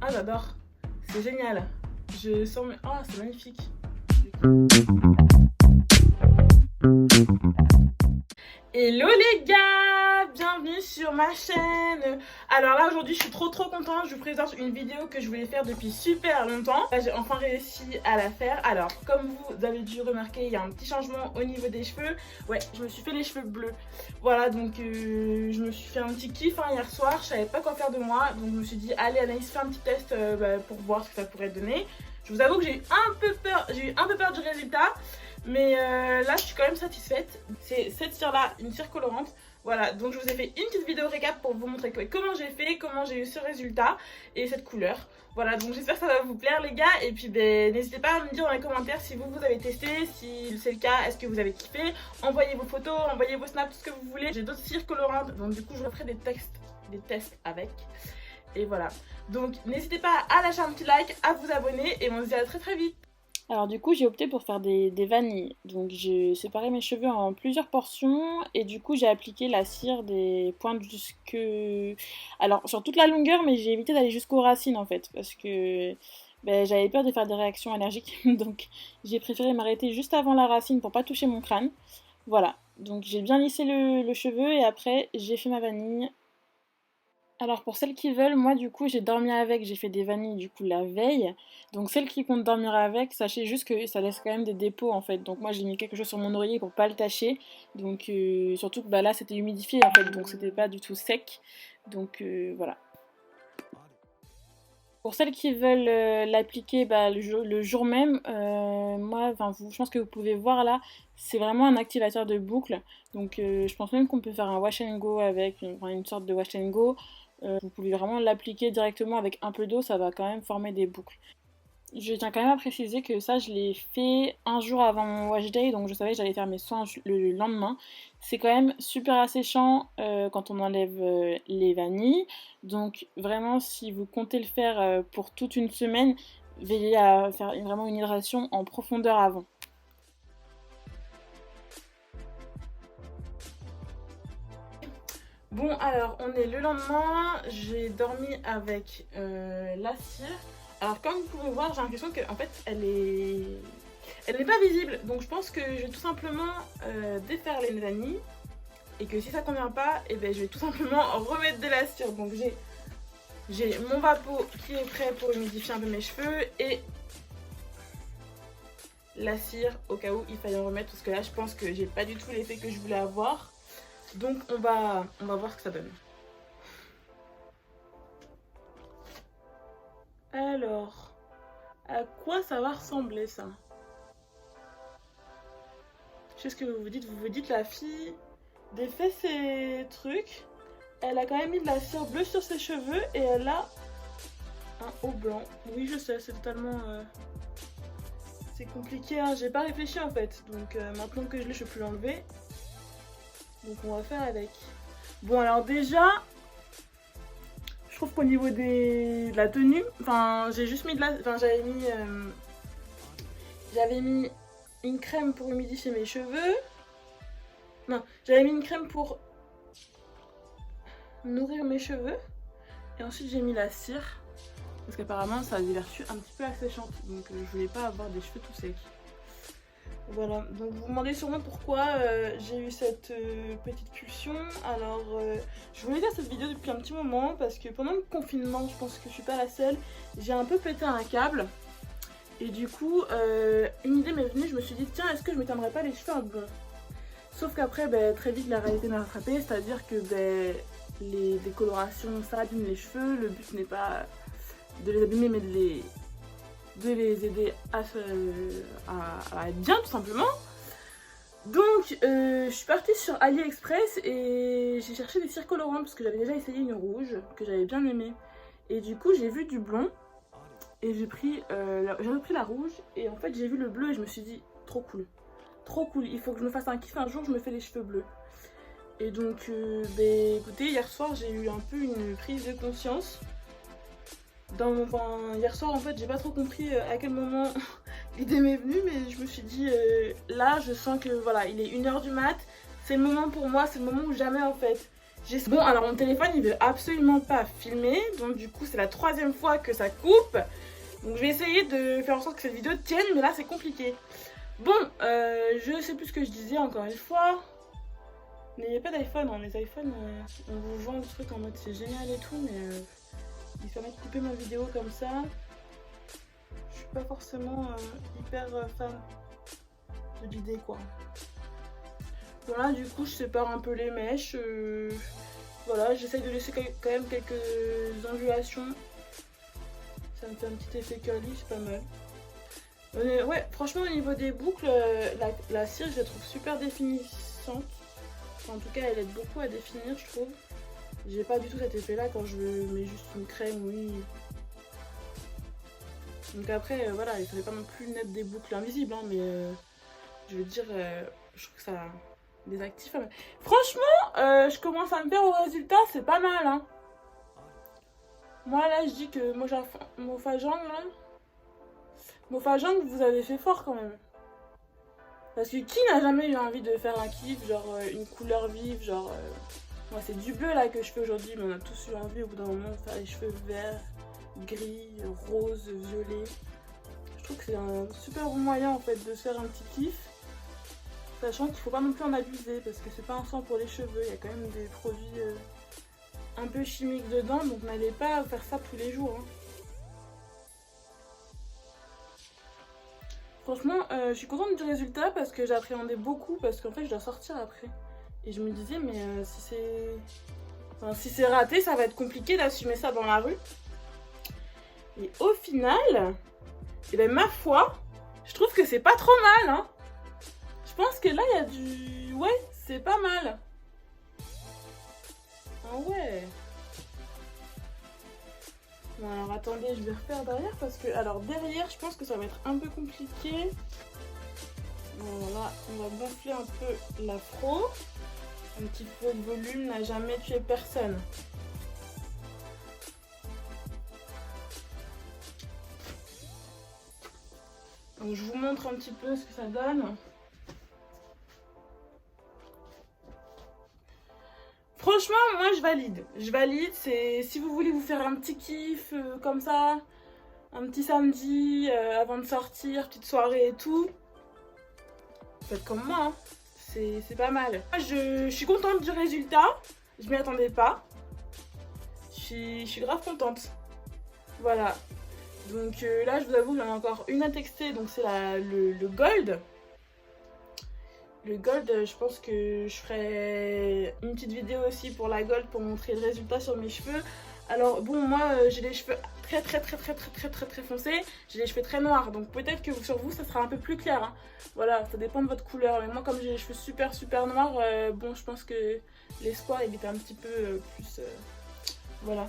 Ah, j'adore. C'est génial. Je sens... Oh, c'est magnifique. Hello les gars, bienvenue sur ma chaîne. Alors là aujourd'hui je suis trop contente, je vous présente une vidéo que je voulais faire depuis super longtemps. Là j'ai enfin réussi à la faire. Alors comme vous avez dû remarquer, il y a un petit changement au niveau des cheveux. Ouais, je me suis fait les cheveux bleus. Voilà, donc je me suis fait un petit kiff hier soir, je savais pas quoi faire de moi. Donc je me suis dit allez Anaïs, fais un petit test pour voir ce que ça pourrait donner. Je vous avoue que j'ai eu un peu peur du résultat. Mais là je suis quand même satisfaite. C'est cette cire là, une cire colorante. Voilà, donc je vous ai fait une petite vidéo récap pour vous montrer comment j'ai fait, comment j'ai eu ce résultat et cette couleur. Voilà, donc j'espère que ça va vous plaire les gars. Et puis n'hésitez pas à me dire dans les commentaires si vous avez testé, si c'est le cas, est-ce que vous avez kiffé. Envoyez vos photos, envoyez vos snaps, tout ce que vous voulez. J'ai d'autres cires colorantes, donc du coup je referai des tests avec. Et voilà, donc n'hésitez pas à lâcher un petit like, à vous abonner et on se dit à très vite. Alors du coup j'ai opté pour faire des vanilles, donc j'ai séparé mes cheveux en plusieurs portions et du coup j'ai appliqué la cire des pointes jusque... Alors sur toute la longueur, mais j'ai évité d'aller jusqu'aux racines en fait parce que j'avais peur de faire des réactions allergiques donc j'ai préféré m'arrêter juste avant la racine pour pas toucher mon crâne. Voilà, donc j'ai bien lissé le cheveu et après j'ai fait ma vanille. Alors pour celles qui veulent, moi du coup j'ai dormi avec, j'ai fait des vanilles du coup la veille. Donc celles qui comptent dormir avec, sachez juste que ça laisse quand même des dépôts en fait. Donc moi j'ai mis quelque chose sur mon oreiller pour pas le tâcher. Donc surtout que là c'était humidifié en fait, donc c'était pas du tout sec. Donc voilà. Pour celles qui veulent l'appliquer le jour même, moi, je pense que vous pouvez voir là, c'est vraiment un activateur de boucle. Donc je pense même qu'on peut faire un wash and go avec une sorte de wash and go. Vous pouvez vraiment l'appliquer directement avec un peu d'eau, ça va quand même former des boucles. Je tiens quand même à préciser que ça, je l'ai fait un jour avant mon wash day, donc je savais que j'allais faire mes soins le lendemain. C'est quand même super asséchant quand on enlève les vanilles. Donc vraiment, si vous comptez le faire pour toute une semaine, veillez à faire vraiment une hydratation en profondeur avant. Bon alors on est le lendemain, j'ai dormi avec la cire. Alors comme vous pouvez voir j'ai l'impression que en fait elle n'est pas visible. Donc je pense que je vais tout simplement défaire les vanilles. Et que si ça convient pas, et je vais tout simplement remettre de la cire. Donc j'ai mon vapeau qui est prêt pour humidifier un peu mes cheveux. Et la cire au cas où il faille en remettre. Parce que là je pense que j'ai pas du tout l'effet que je voulais avoir. Donc on va voir ce que ça donne. Alors, à quoi ça va ressembler ça? Je sais ce que vous vous dites la fille défait ses trucs. Elle a quand même mis de la cire bleue sur ses cheveux et elle a un haut blanc. Oui je sais, c'est totalement... C'est compliqué, hein. J'ai pas réfléchi en fait. Donc maintenant que je l'ai, je peux plus l'enlever. Donc on va faire avec. Bon alors déjà, je trouve qu'au niveau de la tenue, enfin j'ai juste mis de la... Enfin j'avais mis une crème pour humidifier mes cheveux. Non, j'avais mis une crème pour nourrir mes cheveux. Et ensuite j'ai mis la cire. Parce qu'apparemment ça a des vertus un petit peu asséchantes. Donc je voulais pas avoir des cheveux tout secs. Voilà, donc vous vous demandez sûrement pourquoi j'ai eu cette petite pulsion. Alors je voulais faire cette vidéo depuis un petit moment parce que pendant le confinement, je pense que je suis pas la seule, j'ai un peu pété un câble. Et du coup, une idée m'est venue, je me suis dit tiens, est-ce que je m'éteindrais pas les cheveux en blond? Sauf qu'après, très vite la réalité m'a rattrapée, c'est-à-dire que les décolorations ça abîme les cheveux, le but n'est pas de les abîmer mais de les aider à être bien tout simplement. Donc je suis partie sur AliExpress et j'ai cherché des cires colorantes parce que j'avais déjà essayé une rouge que j'avais bien aimée. Et du coup j'ai vu du blond et j'ai repris la rouge et en fait j'ai vu le bleu et je me suis dit trop cool. Trop cool, il faut que je me fasse un kiff un jour, je me fais les cheveux bleus. Et donc écoutez, hier soir j'ai eu un peu une prise de conscience. Hier soir en fait j'ai pas trop compris à quel moment l'idée m'est venue, mais je me suis dit là je sens que voilà, il est 1h du mat, c'est le moment pour moi, c'est le moment où jamais en fait Bon, alors mon téléphone il veut absolument pas filmer, donc du coup c'est la 3e fois que ça coupe. Donc je vais essayer de faire en sorte que cette vidéo tienne, mais là c'est compliqué. Bon, je sais plus ce que je disais encore une fois. N'ayez pas d'iPhone, hein. Les iPhones, on vous vend le truc en mode c'est génial et tout, mais ils permettent de couper ma vidéo comme ça. Je suis pas forcément hyper fan de l'idée quoi. Voilà, du coup je sépare un peu les mèches. Voilà, j'essaye de laisser quand même quelques ondulations. Ça me fait un petit effet curly, c'est pas mal. Ouais, franchement au niveau des boucles, la cire je la trouve super définissante. Enfin, en tout cas elle aide beaucoup à définir je trouve. J'ai pas du tout cet effet là quand je mets juste une crème, oui. Donc après voilà, il fallait pas non plus mettre des boucles invisibles, hein, mais je veux dire, je trouve que ça désactive. Franchement, je commence à me faire au résultat, c'est pas mal, hein. Moi là, je dis que Mofajang, là, Mofajang, vous avez fait fort quand même. Parce que qui n'a jamais eu envie de faire un kiff, genre une couleur vive, genre... Moi c'est du bleu là que je fais aujourd'hui, mais on a tous eu envie au bout d'un moment de faire les cheveux verts, gris, rose, violet. Je trouve que c'est un super bon moyen en fait de se faire un petit kiff. Sachant qu'il faut pas non plus en abuser parce que c'est pas un soin pour les cheveux, il y a quand même des produits un peu chimiques dedans, donc n'allez pas faire ça tous les jours. Hein. Franchement, je suis contente du résultat parce que j'appréhendais beaucoup parce qu'en fait je dois sortir après. Et je me disais mais si c'est raté, ça va être compliqué d'assumer ça dans la rue. Et au final, et ben ma foi, je trouve que c'est pas trop mal, hein. Je pense que là il y a du... Ouais, c'est pas mal. Ah ouais. Bon alors attendez, je vais refaire derrière parce que... Alors derrière, je pense que ça va être un peu compliqué. Voilà, on va gonfler un peu l'afro. Un petit peu de volume n'a jamais tué personne. Donc je vous montre un petit peu ce que ça donne. Franchement, moi je valide. Je valide, c'est si vous voulez vous faire un petit kiff comme ça, un petit samedi avant de sortir, petite soirée et tout, faites comme moi, hein. C'est pas mal. Je suis contente du résultat, je m'y attendais pas. Je suis grave contente. Voilà. Donc là, je vous avoue, il y en a encore une à texter, donc c'est le gold. Le gold, je pense que je ferai une petite vidéo aussi pour la gold pour montrer le résultat sur mes cheveux. Alors bon, moi j'ai les cheveux très foncés, j'ai les cheveux très noirs, donc peut-être que sur vous ça sera un peu plus clair, hein. Voilà, ça dépend de votre couleur, mais moi comme j'ai les cheveux super noirs, bon je pense que l'espoir il était un petit peu plus... voilà.